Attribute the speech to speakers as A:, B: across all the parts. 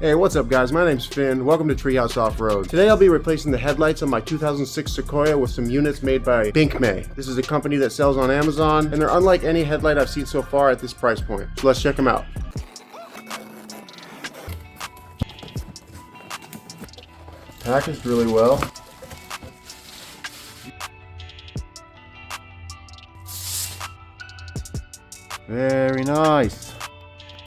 A: Hey, what's up guys? My name's Finn. Welcome to Treehouse Off-Road. Today I'll be replacing the headlights on my 2006 Sequoia with some units made by Bincmay. This is a company that sells on Amazon, and they're unlike any headlight I've seen so far at this price point. So let's check them out. Packaged really well. Very nice.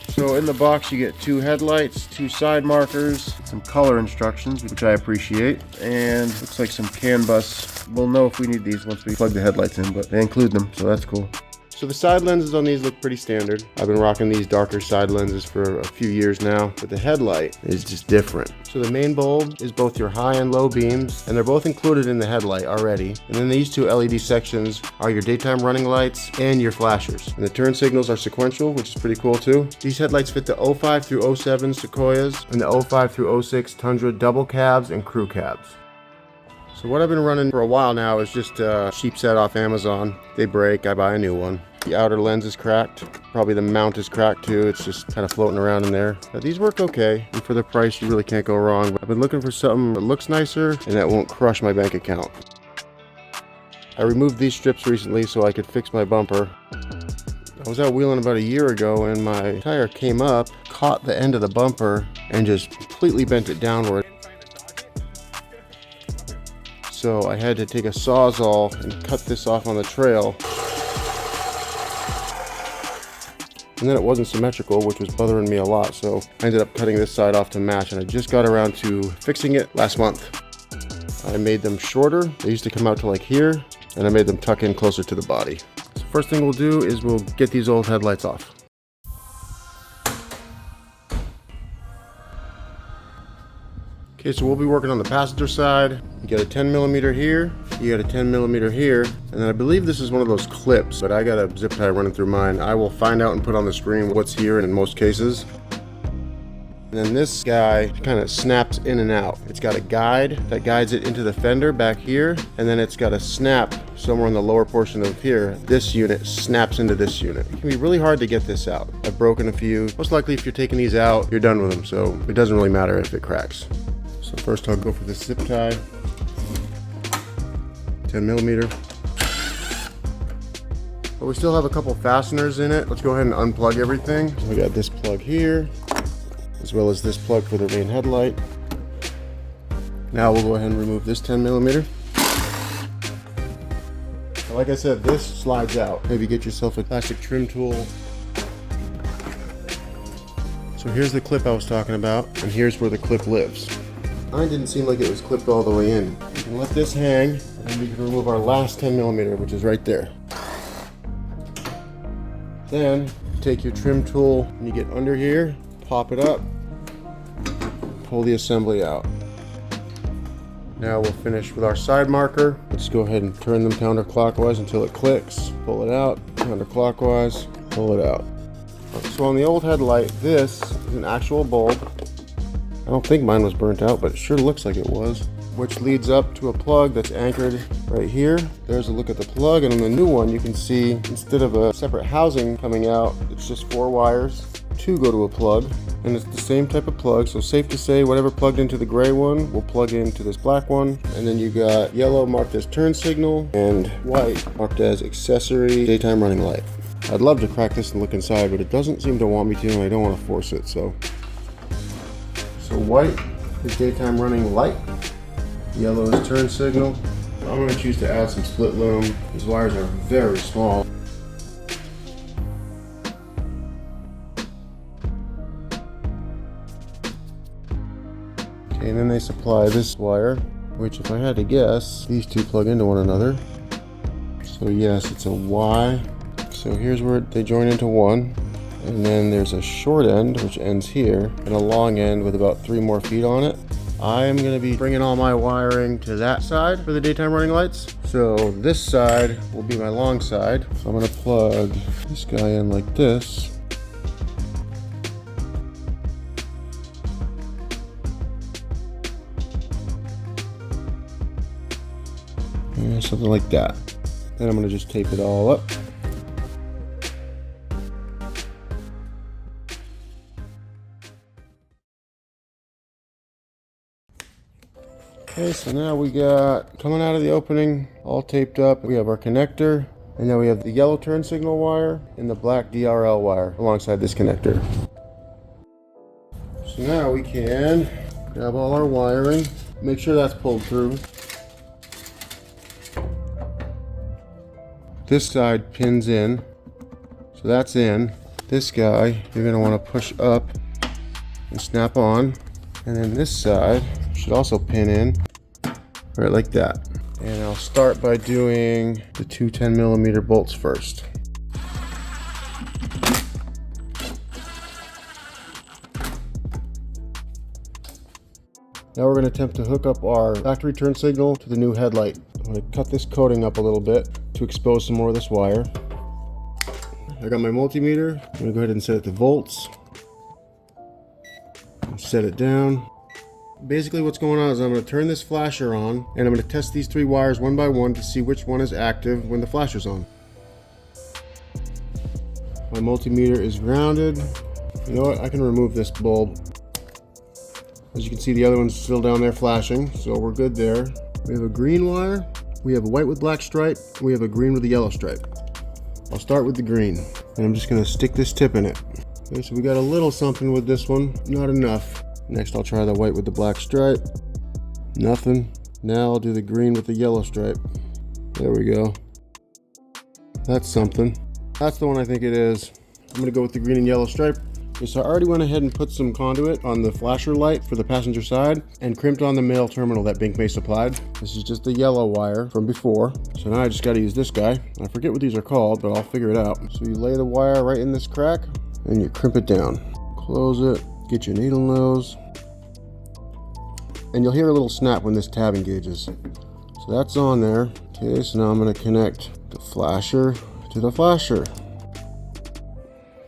A: So in the box you get 2 headlights, 2 side markers, some color instructions, which I appreciate, and looks like some CAN bus. We'll know if we need these once we plug the headlights in, but they include them, so that's cool. So the side lenses on these look pretty standard. I've been rocking these darker side lenses for a few years now, but the headlight is just different. So the main bulb is both your high and low beams, and they're both included in the headlight already. And then these 2 LED sections are your daytime running lights and your flashers. And the turn signals are sequential, which is pretty cool too. These headlights fit the 05 through 07 Sequoias and the 05 through 06 Tundra double cabs and crew cabs. So what I've been running for a while now is just a cheap set off Amazon. They break, I buy a new one. The outer lens is cracked. Probably the mount is cracked too. It's just kind of floating around in there. Now, these work okay, and for the price you really can't go wrong. But I've been looking for something that looks nicer and that won't crush my bank account. I removed these strips recently so I could fix my bumper. I was out wheeling about a year ago and my tire came up, caught the end of the bumper, and just completely bent it downward. So I had to take a Sawzall and cut this off on the trail. And then it wasn't symmetrical, which was bothering me a lot, so I ended up cutting this side off to match, and I just got around to fixing it last month. I made them shorter. They used to come out to like here, and I made them tuck in closer to the body. So first thing we'll do is we'll get these old headlights off. Okay, so we'll be working on the passenger side. You got a 10mm here, you got a 10mm here, and then I believe this is one of those clips, but I got a zip tie running through mine. I will find out and put on the screen what's here in most cases. And then this guy kind of snaps in and out. It's got a guide that guides it into the fender back here, and then it's got a snap somewhere in the lower portion of here. This unit snaps into this unit. It can be really hard to get this out. I've broken a few. Most likely if you're taking these out, you're done with them, so it doesn't really matter if it cracks. So first I'll go for the zip tie, 10mm. But we still have a couple fasteners in it. Let's go ahead and unplug everything. So we got this plug here, as well as this plug for the main headlight. Now we'll go ahead and remove this 10mm. Like I said, this slides out. Maybe get yourself a plastic trim tool. So here's the clip I was talking about, and here's where the clip lives. Mine didn't seem like it was clipped all the way in. We can let this hang, and then we can remove our last 10mm, which is right there. Then, take your trim tool, and you get under here, pop it up, pull the assembly out. Now we'll finish with our side marker. Let's go ahead and turn them counterclockwise until it clicks. Pull it out, counterclockwise, pull it out. So on the old headlight, this is an actual bulb. I don't think mine was burnt out, but it sure looks like it was. Which leads up to a plug that's anchored right here. There's a look at the plug, and on the new one you can see instead of a separate housing coming out, it's just 4 wires. 2 go to a plug, and it's the same type of plug, so safe to say whatever plugged into the gray one will plug into this black one. And then you got yellow marked as turn signal and white marked as accessory daytime running light. I'd love to crack this and look inside, but it doesn't seem to want me to, and I don't want to force it. So white is daytime running light, yellow is turn signal. I'm going to choose to add some split loom. These wires are very small. Okay, and then they supply this wire, which if I had to guess, these 2 plug into one another. So yes, it's a Y. So here's where they join into one. And then there's a short end, which ends here, and a long end with about 3 more feet on it. I am going to be bringing all my wiring to that side for the daytime running lights. So this side will be my long side. So I'm going to plug this guy in like this. And something like that. Then I'm going to just tape it all up. Okay, so now we got, coming out of the opening, all taped up, we have our connector, and now we have the yellow turn signal wire and the black DRL wire alongside this connector. So now we can grab all our wiring, make sure that's pulled through. This side pins in, so that's in. This guy, you're gonna wanna push up and snap on. And then this side should also pin in, right like that. And I'll start by doing the two 10mm bolts first. Now we're going to attempt to hook up our factory turn signal to the new headlight. I'm going to cut this coating up a little bit to expose some more of this wire. I got my multimeter. I'm going to go ahead and set it to volts. And set it down. Basically what's going on is I'm going to turn this flasher on and I'm going to test these three wires one by one to see which one is active when the flasher's on. My multimeter is grounded. You know what? I can remove this bulb. As you can see, the other one's still down there flashing, so we're good there. We have a green wire, we have a white with black stripe, we have a green with a yellow stripe. I'll start with the green, and I'm just going to stick this tip in it. Okay, so we got a little something with this one, not enough. Next I'll try the white with the black stripe. Nothing. Now I'll do the green with the yellow stripe. There we go. That's something. That's the one I think it is. I'm going to go with the green and yellow stripe. Okay, so I already went ahead and put some conduit on the flasher light for the passenger side and crimped on the male terminal that Bincmay supplied. This is just the yellow wire from before. So now I just got to use this guy. I forget what these are called, but I'll figure it out. So you lay the wire right in this crack and you crimp it down. Close it. Get your needle nose, and you'll hear a little snap when this tab engages. So that's on there. Okay, so now I'm going to connect the flasher to the flasher.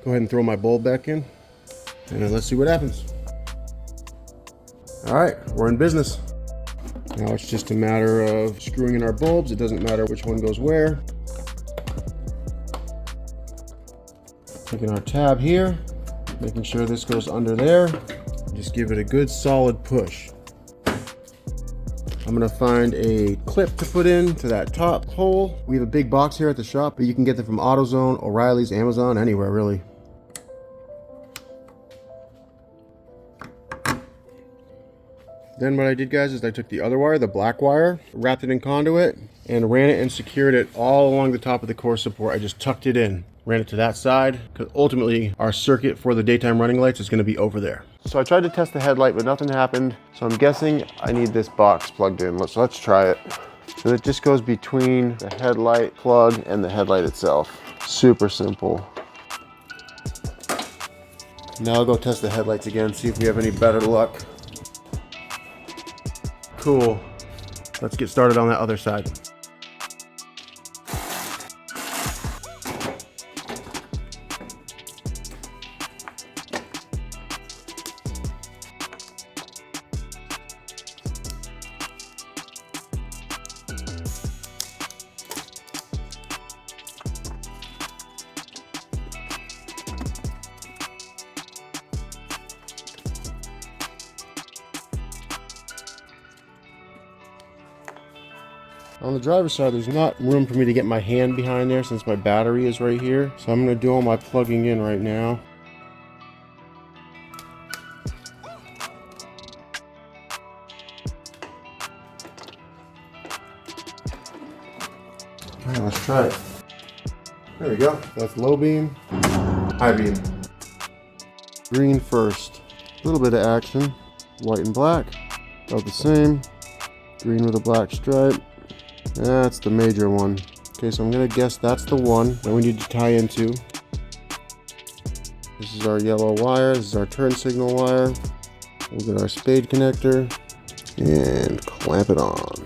A: Go ahead and throw my bulb back in, and let's see what happens. All right, we're in business. Now it's just a matter of screwing in our bulbs. It doesn't matter which one goes where. Taking our tab here, making sure this goes under there. Just give it a good solid push. I'm gonna find a clip to put into that top hole. We have a big box here at the shop, but you can get them from AutoZone, O'Reilly's, Amazon, anywhere really. Then what I did, guys, is I took the other wire, the black wire, wrapped it in conduit, and ran it and secured it all along the top of the core support. I just tucked it in. Ran it to that side, because ultimately our circuit for the daytime running lights is going to be over there. So I tried to test the headlight, but nothing happened. So I'm guessing I need this box plugged in. Let's try it. So it just goes between the headlight plug and the headlight itself. Super simple. Now I'll go test the headlights again, see if we have any better luck. Cool. Let's get started on that other side. On the driver's side, there's not room for me to get my hand behind there since my battery is right here. So I'm going to do all my plugging in right now. Alright, let's try it. There we go. That's low beam, high beam. Green first. A little bit of action. White and black. About the same. Green with a black stripe. That's the major one. Okay, so I'm gonna guess that's the one that we need to tie into. This is our yellow wire, this is our turn signal wire. We'll get our spade connector and clamp it on.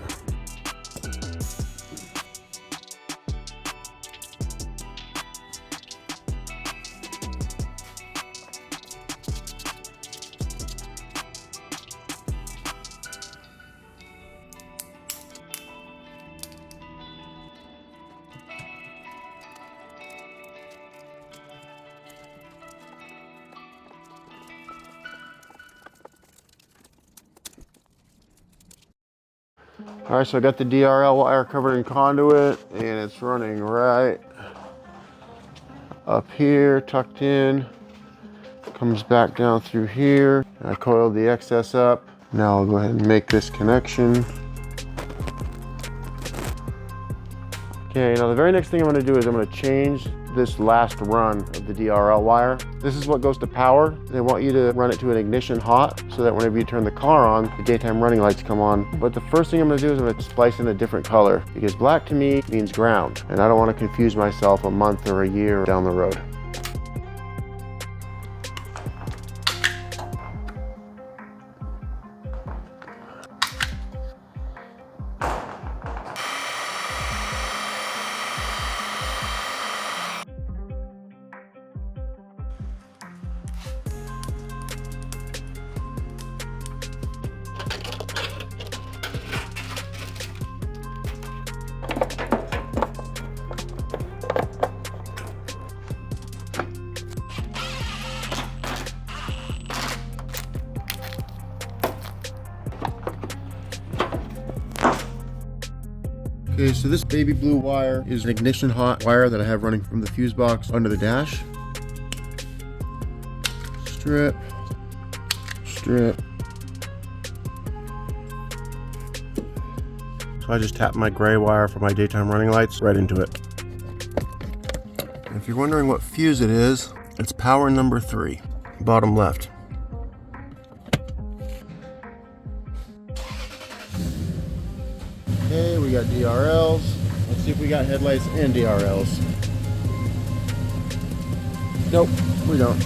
A: All right, so I got the DRL wire covered in conduit, and it's running right up here, tucked in. Comes back down through here. I coiled the excess up. Now I'll go ahead and make this connection. Okay, now the very next thing I'm gonna do is I'm gonna change this last run of the DRL wire. This is what goes to power. They want you to run it to an ignition hot so that whenever you turn the car on, the daytime running lights come on. But the first thing I'm gonna do is I'm gonna splice in a different color because black to me means ground, and I don't wanna confuse myself a month or a year down the road. Okay, so this baby blue wire is an ignition hot wire that I have running from the fuse box under the dash. Strip, strip. So I just tap my gray wire for my daytime running lights right into it. If you're wondering what fuse it is, it's power number 3, bottom left. Okay, we got DRLs. Let's see if we got headlights and DRLs. Nope, we don't.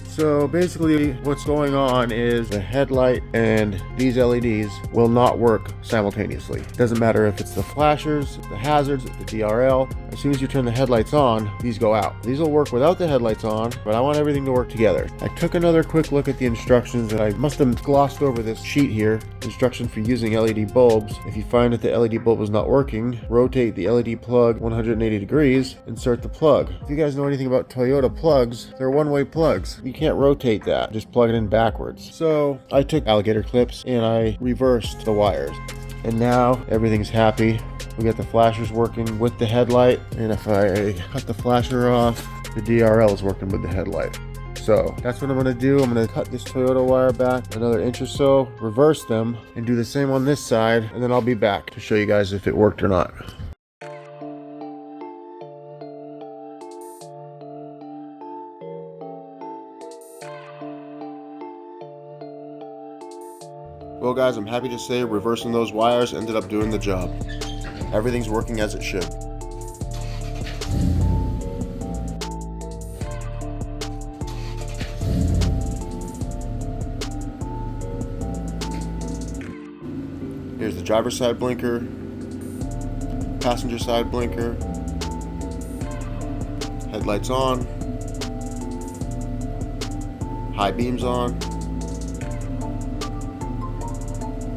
A: So basically what's going on is the headlight and these LEDs will not work simultaneously. It doesn't matter if it's the flashers, the hazards, the DRL. As soon as you turn the headlights on, these go out. These will work without the headlights on, but I want everything to work together. I took another quick look at the instructions, and I must have glossed over this sheet here. Instruction for using LED bulbs. If you find that the LED bulb is not working, rotate the LED plug 180 degrees, insert the plug. If you guys know anything about Toyota plugs, they're one-way plugs. You can't rotate that, just plug it in backwards. So I took alligator clips and I reversed the wires. And now everything's happy. We got the flashers working with the headlight, and if I cut the flasher off, the DRL is working with the headlight. So that's what I'm gonna do. I'm gonna cut this Toyota wire back another inch or so, reverse them, and do the same on this side, and then I'll be back to show you guys if it worked or not. Well guys, I'm happy to say reversing those wires ended up doing the job. Everything's working as it should. Here's the driver's side blinker, passenger side blinker, headlights on, high beams on,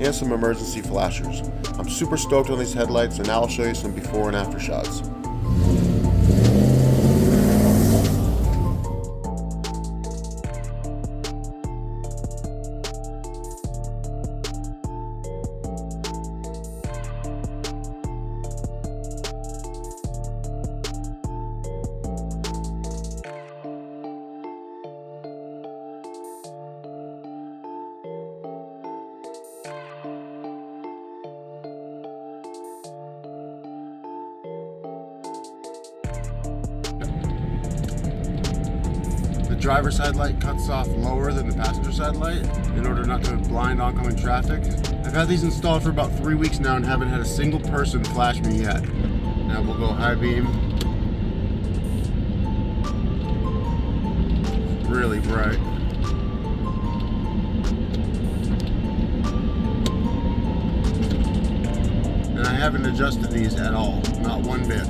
A: and some emergency flashers. I'm super stoked on these headlights, and now I'll show you some before and after shots. The driver's side light cuts off lower than the passenger side light in order not to blind oncoming traffic. I've had these installed for about 3 weeks now and haven't had a single person flash me yet. Now we'll go high beam. Really bright. And I haven't adjusted these at all, not one bit.